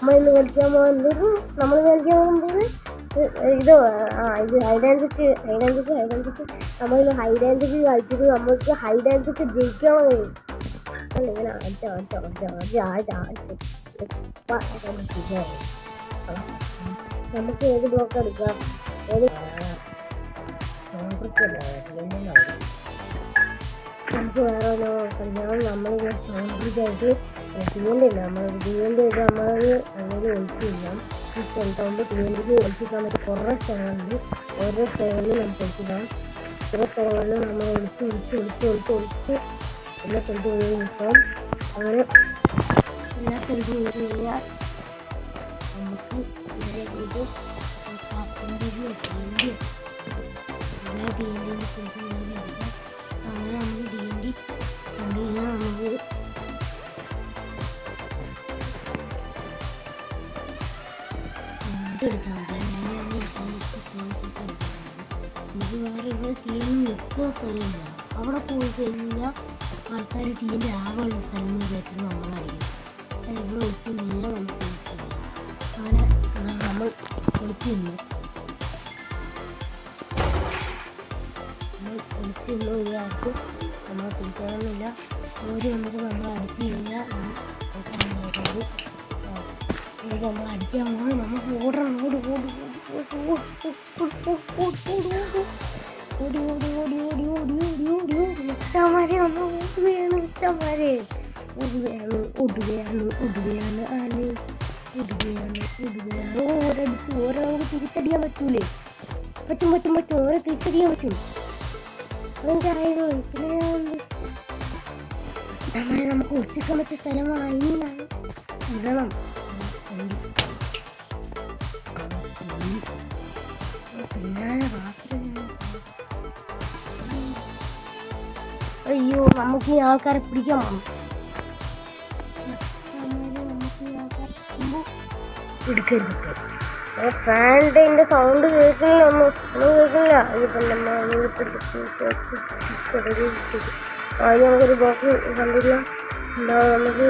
നമ്മളിന്ന് കളിക്കാൻ പോകുന്നത് ഇത് ഹൈഡ് ആൻഡ് സിക്ക് നമ്മളിന്ന് ഹൈഡ് ആൻഡ് സിക്ക് കളിച്ചിട്ട് നമ്മൾക്ക് ഹൈഡ് ആൻഡ് സിക്ക് ജയിക്കണം. ഇങ്ങനെ നമുക്ക് ഏത് ബ്ലോക്ക് എടുക്കാം? നമുക്ക് വേറെ കളിക്കണം. നമ്മളിങ്ങനെ സോൺബ്രിഡായിട്ട് തീയണ്ടില്ല, തീയണ്ടി ചെയ്ത് നമ്മളത് അങ്ങനെ ഒഴിച്ചില്ല. ഈ സ്ഥലത്താകുമ്പോൾ തീയണ്ടിക്ക് ഒഴിച്ചിക്കാൻ പറ്റും. കുറേ സ്ഥലങ്ങളുണ്ട്. ഓരോ സ്ഥലങ്ങളിൽ നമുക്ക് ഒഴിച്ചിടാം. ഓരോ സ്ഥലങ്ങളിൽ നമ്മൾ ഒഴിച്ച് എല്ലാ സ്ഥലത്തും പോയി നിൽക്കാം. അങ്ങനെ എല്ലാ സ്ഥലത്തും പോയി കഴിഞ്ഞാൽ നമുക്ക് നേരെ ചെയ്ത് എല്ലാ തീയണ്ടിയും സ്ഥലത്തും എടുക്കാം. അങ്ങനെ നമുക്ക് തീയണ്ടി കണ്ടു കഴിഞ്ഞാൽ നമുക്ക് എടുക്കാൻ നമുക്ക് വേറെ ഇവിടെ തീയണ്ടി നിൽക്കുന്ന സ്ഥലമില്ല. അവിടെ പോയി കഴിഞ്ഞാൽ ആൾക്കാർ തീയണ്ടി ആകെയുള്ള സ്ഥലം വെച്ചിട്ട് നമ്മളറിയാം. ഇവിടെ ഒഴിച്ച് നേരെ നമുക്ക് അങ്ങനെ നമ്മൾ ഒളിച്ചു നിന്നു. ഒരാൾക്ക് നമ്മളെ പിടിക്കാനൊന്നുമില്ല. ഒരു നമുക്ക് നമ്മൾ അടിച്ചു കഴിഞ്ഞാൽ നമ്മൾ അടിക്കാൻ പോകണം. നമുക്ക് ഓടണം. വെച്ചാമാരെ നമ്മൾ ഓടുകയാണ്. ഓരോ നമുക്ക് തിരിച്ചടിക്കാൻ പറ്റൂലേ? പറ്റും. ഓരോ തിരിച്ചടിക്കാൻ പറ്റും. അതെനിക്കറിയാലോ. പിന്നെ നമ്മളെ നമുക്ക് ഒളിച്ചിക്കാൻ പറ്റിയ സ്ഥലമാണ്. ഇനിയാണ് ഇടണം. പിന്നെ അയ്യോ, നമുക്ക് ഈ ആൾക്കാരെ പിടിക്കാൻ പോകണം. എടുക്കരുത്. ഫാനിൻ്റെ സൗണ്ട് കേൾക്കില്ല. ഇപ്പം അതിന് നമുക്കൊരു ബോക്സ് കണ്ടില്ല. എന്താ നമുക്ക്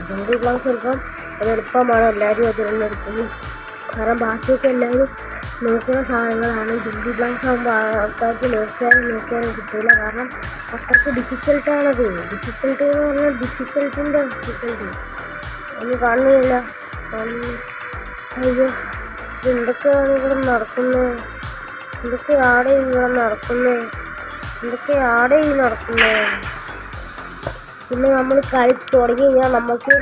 ജംഗിൾ ബ്ലാങ്ക്സ് എടുക്കാം. അത് എളുപ്പമാണ്. എല്ലാവരും അത് എടുക്കുന്നു. കാരണം ബാക്കിയൊക്കെ എല്ലാവരും നോക്കുന്ന സാധനങ്ങളാണ്. ജംഗിൾ ബ്ലാങ്ക്സ് ആകുമ്പോൾ ആൾക്കാർക്ക് നോക്കിയാലും കിട്ടില്ല. കാരണം അത്രയ്ക്ക് ഡിഫിക്കൽട്ടാണത്. ഡിഫിക്കൽട്ട് എന്ന് പറഞ്ഞാൽ ഡിഫിക്കൽട്ടിൻ്റെ ഡിഫിക്കൽട്ട് ഒന്നും കാണുന്നില്ല. അയ്യോ, എന്തൊക്കെയാണ് ഇവിടെ നടക്കുന്നത്? എന്തൊക്കെയാണ് പിന്നെ നമ്മൾ കളി തുടങ്ങി കഴിഞ്ഞാൽ നമുക്ക്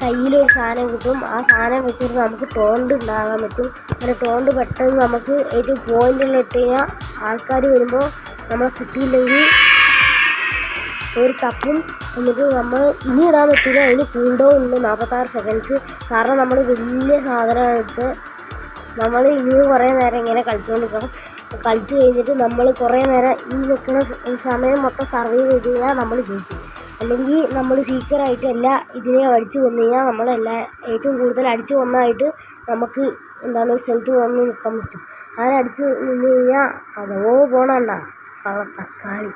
കയ്യിലൊരു സാധനം കിട്ടും. ആ സാധനം വെച്ചിട്ട് നമുക്ക് ടോണ്ട് ഉണ്ടാകാൻ പറ്റും. അങ്ങനെ ടോണ്ട് പെട്ടെന്ന് നമുക്ക് ഏറ്റവും പോയിന്റിൽ ഇട്ട് കഴിഞ്ഞാൽ ആൾക്കാർ വരുമ്പോൾ നമ്മളെ കിട്ടിയില്ലെങ്കിൽ ഒരു തപ്പും. എന്നിട്ട് നമ്മൾ ഇനി ഇടാൻ പറ്റില്ല. അതിന് കൂൾഡൗൺ ഉണ്ട് 46 സെക്കൻഡ്സ്. കാരണം നമ്മൾ വലിയ സാധനമായിട്ട് നമ്മൾ ഇനി കുറേ നേരം ഇങ്ങനെ കളിച്ചുകൊണ്ടിരിക്കണം. കളിച്ച് കഴിഞ്ഞിട്ട് നമ്മൾ കുറേ നേരം ഈ നിൽക്കുന്ന സമയം മൊത്തം സർവൈവ് ചെയ്ത് കഴിഞ്ഞാൽ നമ്മൾ ജയിക്കും. അല്ലെങ്കിൽ നമ്മൾ സീക്കറായിട്ട് ഇതിനെ അടിച്ചു കൊന്നു കഴിഞ്ഞാൽ ഏറ്റവും കൂടുതൽ അടിച്ചു കൊന്നതായിട്ട് നമുക്ക് ഒരു സ്ഥലത്ത് വന്ന് നിൽക്കാൻ പറ്റും. അങ്ങനെ അടിച്ച് നിന്ന് കഴിഞ്ഞാൽ അതോ പോണണ്ട തക്കാളി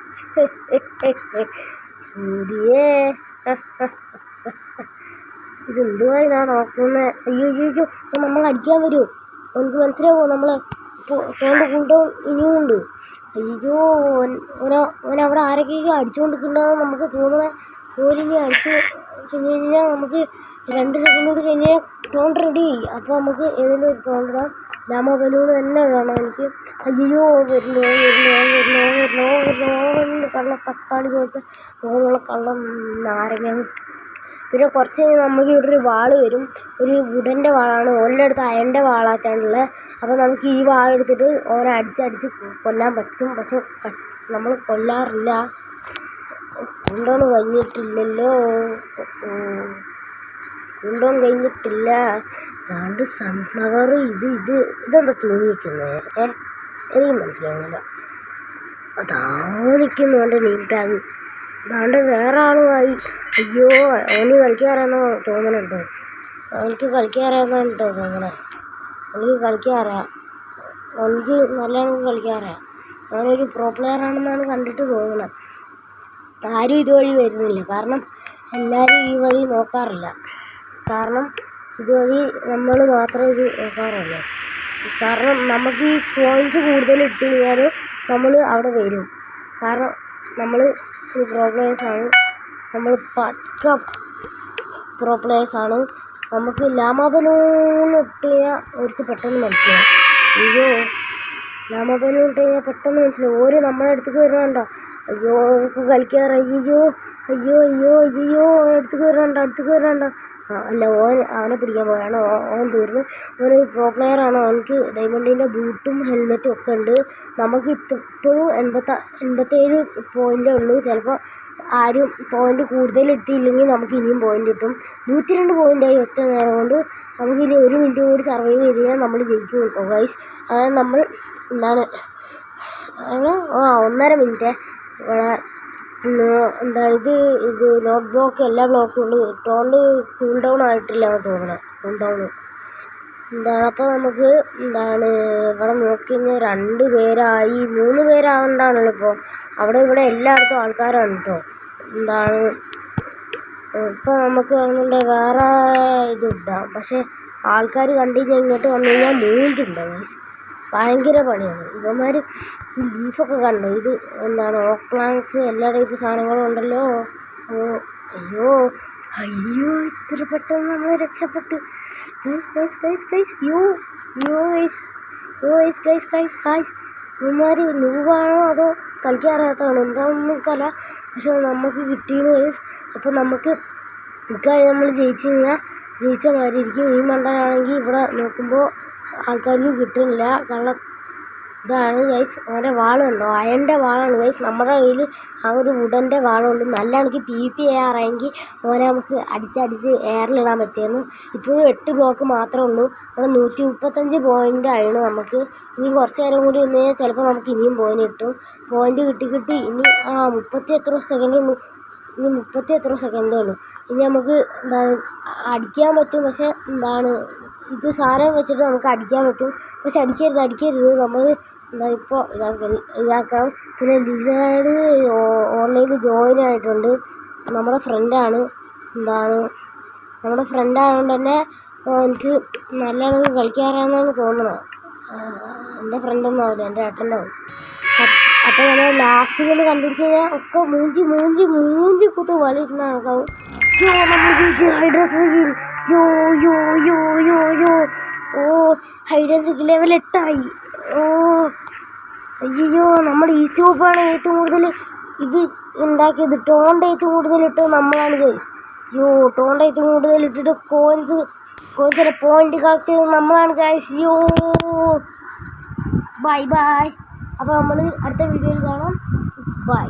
ശരിയേ. ഇതെന്തുവായി ഞാൻ നോക്കുന്നത്? അയ്യോ, നമ്മൾ അടിക്കാൻ വരുമോ? എനിക്ക് മനസ്സിലാവുമോ? നമ്മൾ കൂൾഡൗൺ ഇനിയും ഉണ്ട്. അയ്യോ, ഓനവിടെ ആരൊക്കെയൊക്കെ അടിച്ചുകൊണ്ടിരിക്കുന്നതെന്ന് നമുക്ക് തോന്നുന്നത്. ഓരിനി അടിച്ച് കഴിഞ്ഞാൽ നമുക്ക് 2 സെക്കൻഡ് കൂടി കഴിഞ്ഞാൽ ടോണ്ട് റെഡി. അപ്പോൾ നമുക്ക് ഏതെങ്കിലും ഒരു ടോണ്ട് ഇടാം. ലാമ ബലൂൺ തന്നെ വേണം എനിക്ക്. അയ്യോ, വരുന്നോ കള്ള തക്കാളി പോലത്തെ മുഖമുള്ള കള്ള നാരങ്ങ. പിന്നെ കുറച്ച് കഴിഞ്ഞ് നമുക്ക് ഇവിടെ ഒരു വാള് വരും. ഒരു വുഡൻ്റെ വാളാണ്. ഓൻ്റെ അടുത്ത് അയൻ്റെ വാളാക്കാനുള്ളത്. അപ്പോൾ നമുക്ക് ഈ വാളെടുത്തിട്ട് ഓനെ അടിച്ച് കൊല്ലാൻ പറ്റും. പക്ഷെ നമ്മൾ കൊല്ലാറില്ല. കൂൾഡൗൺ കഴിഞ്ഞിട്ടില്ല. അതാണ്ട് സൺഫ്ലവർ ഇതെന്താ തൂങ്ങി വയ്ക്കുന്നത്? എനിക്ക് മനസ്സിലാവുന്നില്ല. അതാണിക്കുന്നു എൻ്റെ നെയിം ടാഗ്. അതാണ്ട് വേറെ ആളുമായി. അയ്യോ, അവന് കളിക്കാറാണെന്നോ തോന്നണുണ്ടോ? എനിക്ക് കളിക്കാറായെന്നാണ് കേട്ടോ തോന്നണേ. എനിക്ക് കളിക്കാറിയാം. എനിക്ക് നല്ലോണം കളിക്കാറിയാം. ഞാനൊരു പ്രോ പ്ലെയറാണെന്നാണ് കണ്ടിട്ട് തോന്നുന്നത്. ആരും ഇതുവഴി വരുന്നില്ല. കാരണം എല്ലാവരും ഈ വഴി നോക്കാറില്ല. കാരണം ഇതുവഴി നമ്മൾ മാത്രം ഇത് നോക്കാറുള്ളൂ. കാരണം നമുക്ക് ഈ കോയിൻസ് കൂടുതൽ ഇട്ട് കഴിഞ്ഞാൽ നമ്മൾ അവിടെ വരും. കാരണം നമ്മൾ പ്രോ പ്ലേയേഴ്സാണ്, നമ്മൾ പക്ക പ്രോ പ്ലേയേഴ്സാണ്. നമുക്ക് ലാമാബലൂന്ന് ഇട്ട് കഴിഞ്ഞാൽ അവർക്ക് പെട്ടെന്ന് മനസ്സിലാവും. അയ്യോ ലാമാബലൂൺ ഇട്ട് കഴിഞ്ഞാൽ പെട്ടെന്ന് മനസ്സിലാവും. ഓര് നമ്മളെ അടുത്തേക്ക് വരുന്നുണ്ടോ, അയ്യോ നമുക്ക് കളിക്കാറ്, അയ്യോ അയ്യോ അയ്യോ അയ്യോ അടുത്തേക്ക് വരുന്നുണ്ടോ. അല്ല അവനെ പിടിക്കാൻ പോയാണ്. ഓൻ തീർന്ന്. ഓന് പ്രോ പ്ലെയറാണ്. അവനക്ക് ഡയമണ്ടിൻ്റെ ബൂട്ടും ഹെൽമെറ്റും ഒക്കെ ഉണ്ട്. നമുക്ക് ഇപ്പോഴും 87 പോയിൻ്റേ ഉള്ളൂ. ചിലപ്പോൾ ആരും പോയിൻ്റ് കൂടുതൽ ഇട്ടില്ലെങ്കിൽ നമുക്ക് ഇനിയും പോയിൻ്റ് കിട്ടും. 102 പോയിൻ്റായി ഒറ്റ നേരം കൊണ്ട്. നമുക്കിനി 1 മിനിറ്റ് കൂടി സർവൈവ് ചെയ്ത് കഴിഞ്ഞാൽ നമ്മൾ ജയിക്കും കേട്ടോ ഗൈസ്. അതായത് നമ്മൾ എന്താണ് 1.5 മിനിറ്റ് എന്താണ് ഇത് നോട്ട് ബ്ലോക്ക് എല്ലാ ബ്ലോക്കും ഉണ്ട്. ടോണ്ട് കൂൾ ഡൗൺ ആയിട്ടില്ല തോന്നണം. എന്താണ് അപ്പോൾ നമുക്ക് എന്താണ് ഇവിടെ നോക്കി കഴിഞ്ഞാൽ 2 പേരായി 3 പേരാവണ്ടാണല്ലോ ഇപ്പോൾ. അവിടെ ഇവിടെ എല്ലായിടത്തും ആൾക്കാരാണ് കേട്ടോ. എന്താണ് ഇപ്പോൾ നമുക്ക് വേണമെന്നുണ്ട് വേറെ ഇതിടാം. പക്ഷേ ആൾക്കാർ കണ്ടു കഴിഞ്ഞാൽ ഇങ്ങോട്ട് വന്നു കഴിഞ്ഞാൽ മൂഞ്ചുണ്ടാവും. ഭയങ്കര പണിയാണ്. ഇവന്മാർ ഈ ലീഫൊക്കെ കണ്ടോ, ഇത് എന്താണ് ഓക്ക് പ്ലാങ്ക്സ് എല്ലാ ടൈപ്പ് സാധനങ്ങളും ഉണ്ടല്ലോ. അയ്യോ അയ്യോ ഇത്ര പെട്ടെന്ന് നമ്മൾ രക്ഷപ്പെട്ട്. ഇവന്മാർ നൂവാണോ അതോ കളിക്കാറാത്താണോ എന്താണെന്നും കല. പക്ഷെ നമുക്ക് കിട്ടിയെന്ന് ഗൈസ്. അപ്പോൾ നമുക്ക് ഇക്കാര്യം നമ്മൾ ജയിച്ചു കഴിഞ്ഞാൽ ജയിച്ച മാതിരി ഇരിക്കും. ഈ മണ്ടനാണെങ്കിൽ ഇവിടെ നോക്കുമ്പോൾ ആൾക്കാർക്ക് കിട്ടുന്നില്ല. ഇതാണ് ഗൈസ് ഓൻ്റെ വാളുണ്ടോ, അയൻ്റെ വാളാണ് ഗൈസ്. നമ്മുടെ കയ്യിൽ ആ ഒരു വുഡൻ്റെ വാളുണ്ട്. നല്ല എനിക്ക് PvP ചെയ്യാറായെങ്കിൽ ഓനെ നമുക്ക് അടിച്ച് എയറിലിടാൻ പറ്റിയിരുന്നു. ഇപ്പോഴും 8 ബ്ലോക്ക് മാത്രമേ ഉള്ളൂ. ഇവിടെ 135 പോയിൻ്റ് ആയിരുന്നു. നമുക്ക് ഇനി കുറച്ച് നേരം കൂടി വന്നു കഴിഞ്ഞാൽ ചിലപ്പോൾ നമുക്ക് ഇനിയും പോയിൻ്റ് കിട്ടും. പോയിൻ്റ് കിട്ടി ഇനി 30 എത്ര സെക്കൻഡേ ഉള്ളൂ. ഇനി നമുക്ക് എന്താണ് അടിക്കാൻ പറ്റും. പക്ഷെ എന്താണ് ഇത് സാധനം വെച്ചിട്ട് നമുക്ക് അടിക്കാൻ പറ്റും. പക്ഷെ അടിക്കരുത് നമ്മൾ എന്താ ഇപ്പോൾ ഇതാക്കണം. പിന്നെ ലിസാർഡ് ഓൺലൈനിൽ ജോയിൻ ആയിട്ടുണ്ട്. നമ്മുടെ ഫ്രണ്ടാണ്. നമ്മുടെ ഫ്രണ്ടായതുകൊണ്ട് തന്നെ എനിക്ക് നല്ലോണം കളിക്കാറാണെന്നാണ് തോന്നുന്നത്. എൻ്റെ ഫ്രണ്ടൊന്നും ആവില്ല, എൻ്റെ ഏട്ടൻ്റെ ആവും. അപ്പോൾ നമ്മൾ ലാസ്റ്റ് കളി കണ്ടുപിടിച്ച് കഴിഞ്ഞാൽ ഒക്കെ മൂഞ്ചി കുത്ത് വലിയിട്ടുള്ള ആൾക്കാവും. നമ്മൾ ജയിച്ച് ഹൈഡ്രസ് ഹൈഡൻസിക്ക് ലെവൽ 8 ആയി. അയ്യോ നമ്മുടെ ഈ സ്റ്റോപ്പാണ് ഏറ്റവും കൂടുതൽ ഇത് ഉണ്ടാക്കിയത്. ടോണ്ട് ഏറ്റവും കൂടുതൽ ഇട്ടത് നമ്മളാണ് ഗൈസ്. ടോണ്ട് ഏറ്റവും കൂടുതൽ ഇട്ടിട്ട് കോയിൻസ് പോയിന്റ് കളക്ട് ചെയ്തത് നമ്മളാണ് ഗൈസ്. ബൈ. അപ്പോൾ നമ്മൾ അടുത്ത വീഡിയോയിൽ കാണാം. ബൈ.